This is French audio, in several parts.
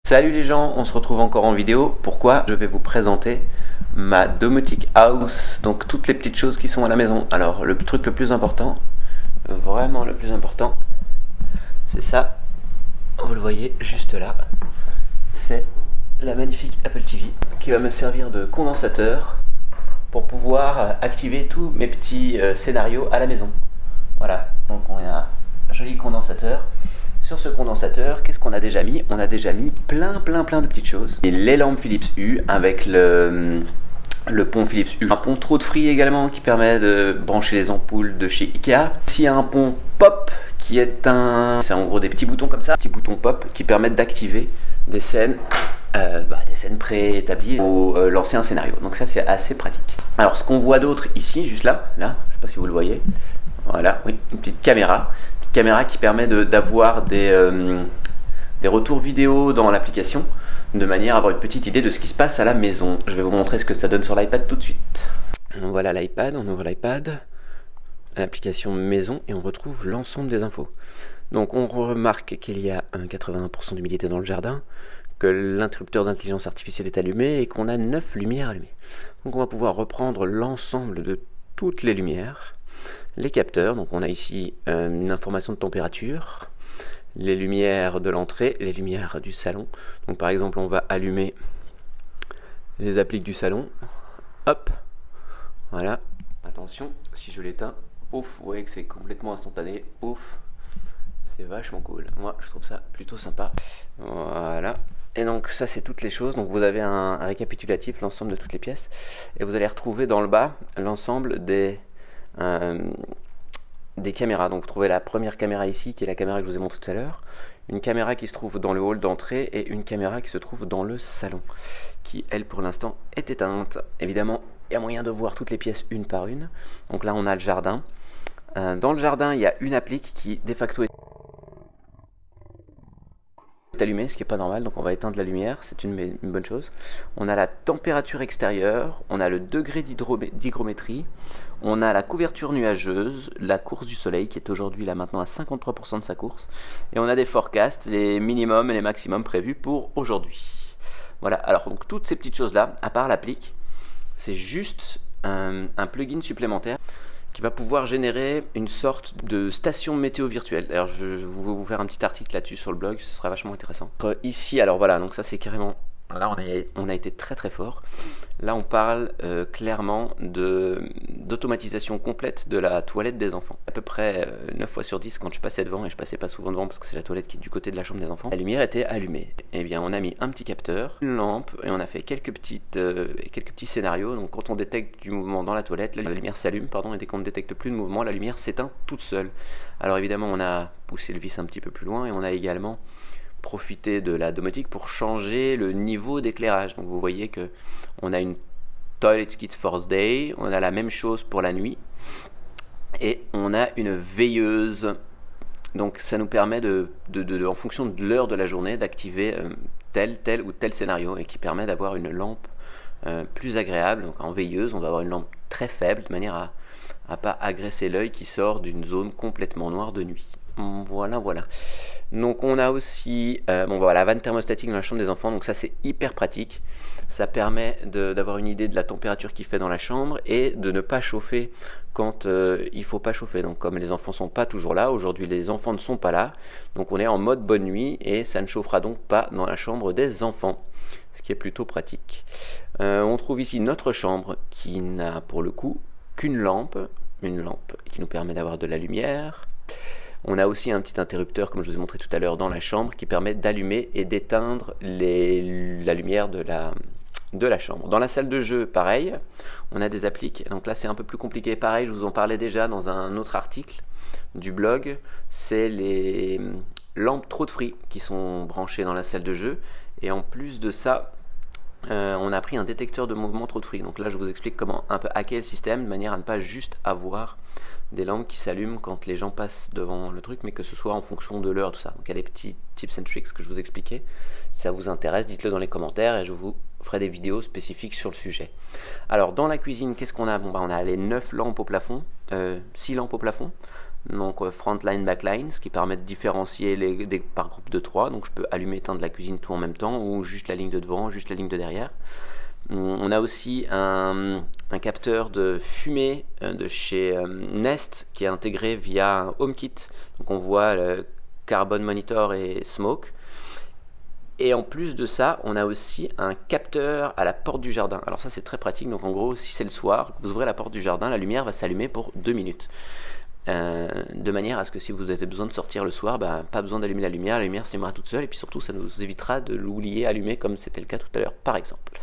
Salut les gens, on se retrouve encore en vidéo. Pourquoi? Je vais vous présenter ma domotique house, donc toutes les petites choses qui sont à la maison. Alors le truc le plus important, vraiment le plus important, c'est ça, vous le voyez juste là, c'est la magnifique Apple TV qui va me servir de condensateur pour pouvoir activer tous mes petits scénarios à la maison. Voilà, donc on a un joli condensateur. Sur ce condensateur, qu'est-ce qu'on a déjà mis? On a déjà mis plein de petites choses. Et les lampes Philips Hue avec le pont Philips Hue. Un pont trop de free également qui permet de brancher les ampoules de chez Ikea. Aussi un pont pop qui est c'est en gros des petits boutons comme ça, petits boutons pop qui permettent d'activer des scènes préétablies ou lancer un scénario. Donc ça c'est assez pratique. Alors ce qu'on voit d'autre ici, juste là, je sais pas si vous le voyez. Voilà, oui, une petite caméra qui permet d'avoir des retours vidéo dans l'application, de manière à avoir une petite idée de ce qui se passe à la maison. Je vais vous montrer ce que ça donne sur l'iPad tout de suite. Voilà l'iPad, on ouvre l'iPad, l'application maison, et on retrouve l'ensemble des infos. Donc on remarque qu'il y a 81% d'humidité dans le jardin, que l'interrupteur d'intelligence artificielle est allumé et qu'on a 9 lumières allumées. Donc on va pouvoir reprendre l'ensemble de toutes les lumières. Les capteurs, donc on a ici une information de température, les lumières de l'entrée, les lumières du salon. Donc par exemple on va allumer les appliques du salon, hop, voilà, attention, si je l'éteins, pouf, vous voyez que c'est complètement instantané, pouf, c'est vachement cool, moi je trouve ça plutôt sympa, voilà. Et donc ça c'est toutes les choses, donc vous avez un récapitulatif, l'ensemble de toutes les pièces, et vous allez retrouver dans le bas l'ensemble des caméras. Donc vous trouvez la première caméra ici qui est la caméra que je vous ai montré tout à l'heure, une caméra qui se trouve dans le hall d'entrée et une caméra qui se trouve dans le salon qui elle pour l'instant est éteinte. Évidemment il y a moyen de voir toutes les pièces une par une. Donc là on a le jardin, dans le jardin il y a une applique qui de facto est allumée, ce qui n'est pas normal, donc on va éteindre la lumière, c'est une bonne chose. On a la température extérieure, on a le degré d'hygrométrie, on a la couverture nuageuse, la course du soleil qui est aujourd'hui là maintenant à 53% de sa course, et on a des forecasts, les minimums et les maximums prévus pour aujourd'hui. Voilà, alors donc toutes ces petites choses là, à part l'applique, c'est juste un plugin supplémentaire qui va pouvoir générer une sorte de station météo virtuelle. D'ailleurs, je vais vous faire un petit article là-dessus sur le blog, ce sera vachement intéressant. Ici, alors voilà, donc ça c'est carrément... Là, on a été très fort. Là, on parle clairement d'automatisation complète de la toilette des enfants. À peu près 9 fois sur 10, quand je passais devant, et je passais pas souvent devant parce que c'est la toilette qui est du côté de la chambre des enfants, la lumière était allumée. Et bien, on a mis un petit capteur, une lampe, et on a fait quelques petits scénarios. Donc, quand on détecte du mouvement dans la toilette, la lumière s'allume, et dès qu'on ne détecte plus de mouvement, la lumière s'éteint toute seule. Alors, évidemment, on a poussé le vis un petit peu plus loin, et on a également profiter de la domotique pour changer le niveau d'éclairage. Donc vous voyez que on a une toilet kit for day, on a la même chose pour la nuit et on a une veilleuse. Donc ça nous permet en fonction de l'heure de la journée d'activer tel ou tel scénario et qui permet d'avoir une lampe plus agréable. Donc en veilleuse on va avoir une lampe très faible de manière à pas agresser l'œil qui sort d'une zone complètement noire de nuit. Voilà. Donc on a aussi la vanne thermostatique dans la chambre des enfants, donc ça c'est hyper pratique. Ça permet d'avoir une idée de la température qu'il fait dans la chambre et de ne pas chauffer quand il faut pas chauffer. Donc comme les enfants sont pas toujours là, aujourd'hui les enfants ne sont pas là, donc on est en mode bonne nuit et ça ne chauffera donc pas dans la chambre des enfants, ce qui est plutôt pratique. On trouve ici notre chambre qui n'a pour le coup qu'une lampe, qui nous permet d'avoir de la lumière. On a aussi un petit interrupteur, comme je vous ai montré tout à l'heure, dans la chambre qui permet d'allumer et d'éteindre la lumière de la chambre. Dans la salle de jeu, pareil, on a des appliques. Donc là, c'est un peu plus compliqué. Pareil, je vous en parlais déjà dans un autre article du blog. C'est les lampes trop de free qui sont branchées dans la salle de jeu. Et en plus de ça, on a pris un détecteur de mouvement trop de free. Donc là, je vous explique comment un peu hacker le système de manière à ne pas juste avoir des lampes qui s'allument quand les gens passent devant le truc, mais que ce soit en fonction de l'heure, tout ça. Donc il y a des petits tips and tricks que je vous expliquais. Si ça vous intéresse, dites-le dans les commentaires et je vous ferai des vidéos spécifiques sur le sujet. Alors dans la cuisine, qu'est-ce qu'on a? On a les 9 lampes au plafond, 6 lampes au plafond, donc frontline, backline, ce qui permet de différencier par groupe de 3. Donc je peux allumer, éteindre la cuisine tout en même temps, ou juste la ligne de devant, juste la ligne de derrière. On a aussi un capteur de fumée de chez Nest qui est intégré via un HomeKit. Donc on voit le Carbon Monitor et Smoke. Et en plus de ça, on a aussi un capteur à la porte du jardin. Alors ça c'est très pratique, donc en gros si c'est le soir, vous ouvrez la porte du jardin, la lumière va s'allumer pour 2 minutes. De manière à ce que si vous avez besoin de sortir le soir, pas besoin d'allumer la lumière s'allumera toute seule, et puis surtout ça nous évitera de l'oublier allumé comme c'était le cas tout à l'heure par exemple.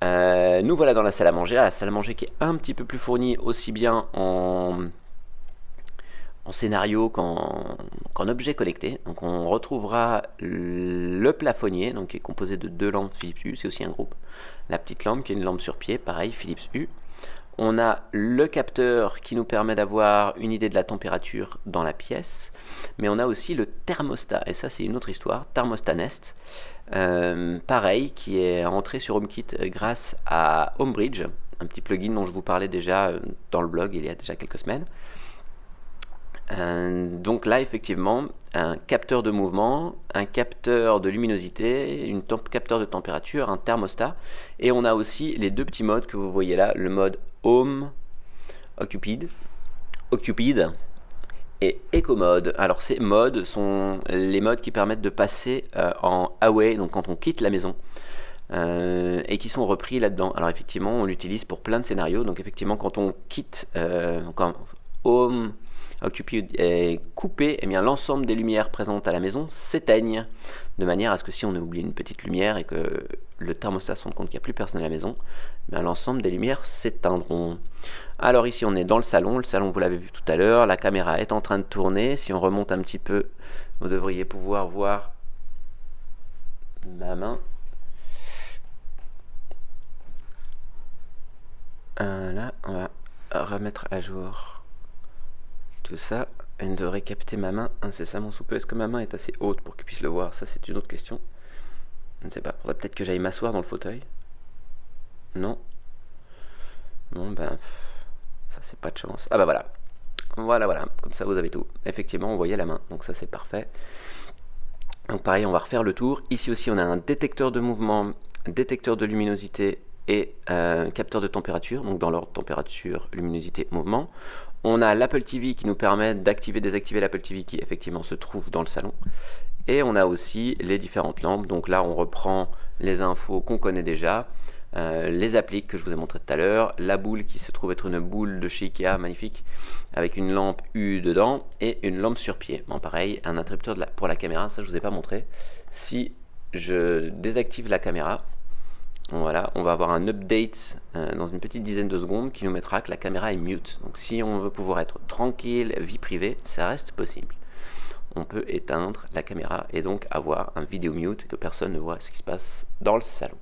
Nous voilà dans la salle à manger qui est un petit peu plus fournie aussi bien en scénario qu'en objet connecté. Donc on retrouvera le plafonnier, donc qui est composé de 2 lampes Philips Hue, c'est aussi un groupe. La petite lampe qui est une lampe sur pied, pareil Philips Hue. On a le capteur qui nous permet d'avoir une idée de la température dans la pièce, mais on a aussi le thermostat, et ça c'est une autre histoire, thermostat Nest, pareil, qui est entré sur HomeKit grâce à HomeBridge, un petit plugin dont je vous parlais déjà dans le blog il y a déjà quelques semaines. Donc là effectivement un capteur de mouvement, un capteur de luminosité, capteur de température, un thermostat, et on a aussi les 2 petits modes que vous voyez là, le mode Home Occupied et Eco Mode. Alors ces modes sont les modes qui permettent de passer en Away, donc quand on quitte la maison, et qui sont repris là-dedans. Alors effectivement on l'utilise pour plein de scénarios, donc effectivement quand on quitte, quand Home Occupied est coupé, et bien l'ensemble des lumières présentes à la maison s'éteignent, de manière à ce que si on a oublié une petite lumière et que le thermostat se rend compte qu'il n'y a plus personne à la maison, l'ensemble des lumières s'éteindront. Alors ici on est dans le salon vous l'avez vu tout à l'heure, la caméra est en train de tourner. Si on remonte un petit peu, vous devriez pouvoir voir ma main. Là on va remettre à jour tout ça, elle devrait capter ma main incessamment sous peu. Est-ce que ma main est assez haute pour qu'il puisse le voir? Ça c'est une autre question. Je ne sais pas, faudrait peut-être que j'aille m'asseoir dans le fauteuil. Non. Bon ça c'est pas de chance. Ah voilà, comme ça vous avez tout. Effectivement on voyait la main, donc ça c'est parfait. Donc pareil, on va refaire le tour. Ici aussi on a un détecteur de mouvement, détecteur de luminosité et capteur de température, donc dans l'ordre température, luminosité, mouvement. On a l'Apple TV qui nous permet d'activer, désactiver l'Apple TV qui effectivement se trouve dans le salon. Et on a aussi les différentes lampes. Donc là on reprend les infos qu'on connaît déjà, les appliques que je vous ai montré tout à l'heure, la boule qui se trouve être une boule de chez Ikea magnifique avec une lampe U dedans et une lampe sur pied. Bon pareil, un interrupteur pour la caméra, ça je vous ai pas montré. Si je désactive la caméra, voilà, on va avoir un update dans une petite dizaine de secondes qui nous mettra que la caméra est mute. Donc si on veut pouvoir être tranquille, vie privée, ça reste possible. On peut éteindre la caméra et donc avoir un vidéo mute et que personne ne voit ce qui se passe dans le salon.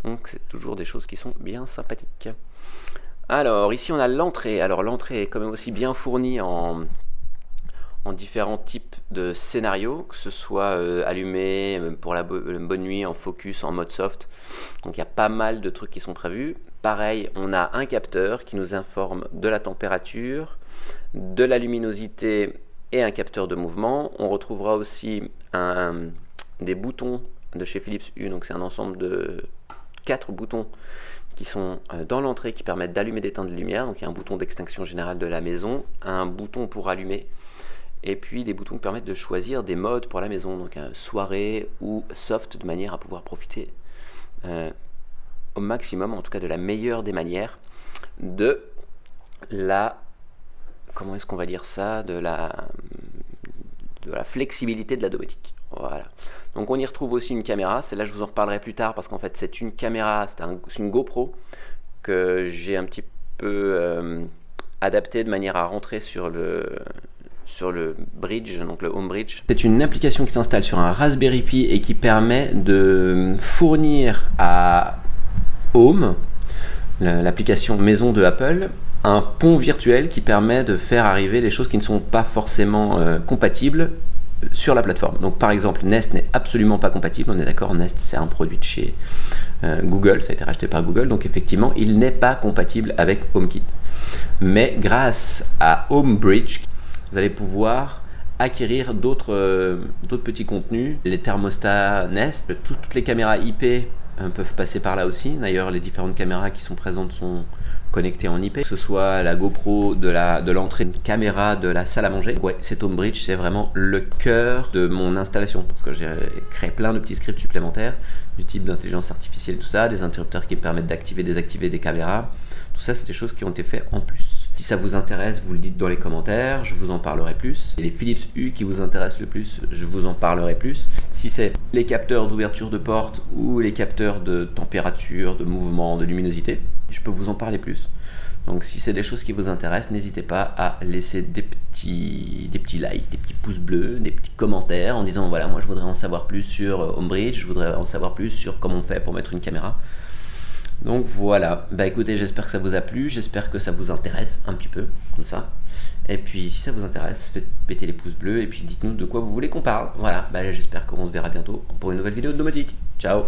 Donc c'est toujours des choses qui sont bien sympathiques. Alors ici on a l'entrée. Alors l'entrée est quand même aussi bien fournie en différents types de scénarios, que ce soit allumé pour la bonne nuit, en focus, en mode soft. Donc il y a pas mal de trucs qui sont prévus. Pareil, on a un capteur qui nous informe de la température, de la luminosité et un capteur de mouvement. On retrouvera aussi des boutons de chez Philips Hue, donc c'est un ensemble de 4 boutons qui sont dans l'entrée qui permettent d'allumer et d'éteindre les lumières. Donc il y a un bouton d'extinction générale de la maison, un bouton pour allumer, et puis des boutons qui permettent de choisir des modes pour la maison, donc soirée ou soft, de manière à pouvoir profiter au maximum, en tout cas de la meilleure des manières, de la, comment est-ce qu'on va dire ça, de la flexibilité de la domotique. Voilà. Donc on y retrouve aussi une caméra, celle-là je vous en reparlerai plus tard parce qu'en fait c'est une caméra, c'est une GoPro que j'ai un petit peu adaptée de manière à rentrer sur le bridge, donc le Home Bridge. C'est une application qui s'installe sur un Raspberry Pi et qui permet de fournir à Home, l'application maison de Apple, un pont virtuel qui permet de faire arriver les choses qui ne sont pas forcément compatibles sur la plateforme. Donc par exemple Nest n'est absolument pas compatible, on est d'accord, Nest c'est un produit de chez Google, ça a été racheté par Google, donc effectivement il n'est pas compatible avec HomeKit. Mais grâce à HomeBridge, vous allez pouvoir acquérir d'autres petits contenus. Les thermostats Nest, toutes les caméras IP peuvent passer par là aussi. D'ailleurs, les différentes caméras qui sont présentes sont connectées en IP, que ce soit la GoPro de l'entrée de caméra de la salle à manger. Ouais, cet Homebridge, c'est vraiment le cœur de mon installation, parce que j'ai créé plein de petits scripts supplémentaires du type d'intelligence artificielle, tout ça, des interrupteurs qui me permettent d'activer, désactiver des caméras. Tout ça, c'est des choses qui ont été faites en plus. Si ça vous intéresse, vous le dites dans les commentaires, je vous en parlerai plus. Et les Philips Hue qui vous intéressent le plus, je vous en parlerai plus. Si c'est les capteurs d'ouverture de porte ou les capteurs de température, de mouvement, de luminosité, je peux vous en parler plus. Donc si c'est des choses qui vous intéressent, n'hésitez pas à laisser des petits likes, des petits pouces bleus, des petits commentaires en disant voilà, moi je voudrais en savoir plus sur Homebridge, je voudrais en savoir plus sur comment on fait pour mettre une caméra. Donc voilà, bah écoutez, j'espère que ça vous a plu, j'espère que ça vous intéresse un petit peu, comme ça. Et puis si ça vous intéresse, faites péter les pouces bleus et puis dites-nous de quoi vous voulez qu'on parle. Voilà, bah j'espère qu'on se verra bientôt pour une nouvelle vidéo de domotique. Ciao!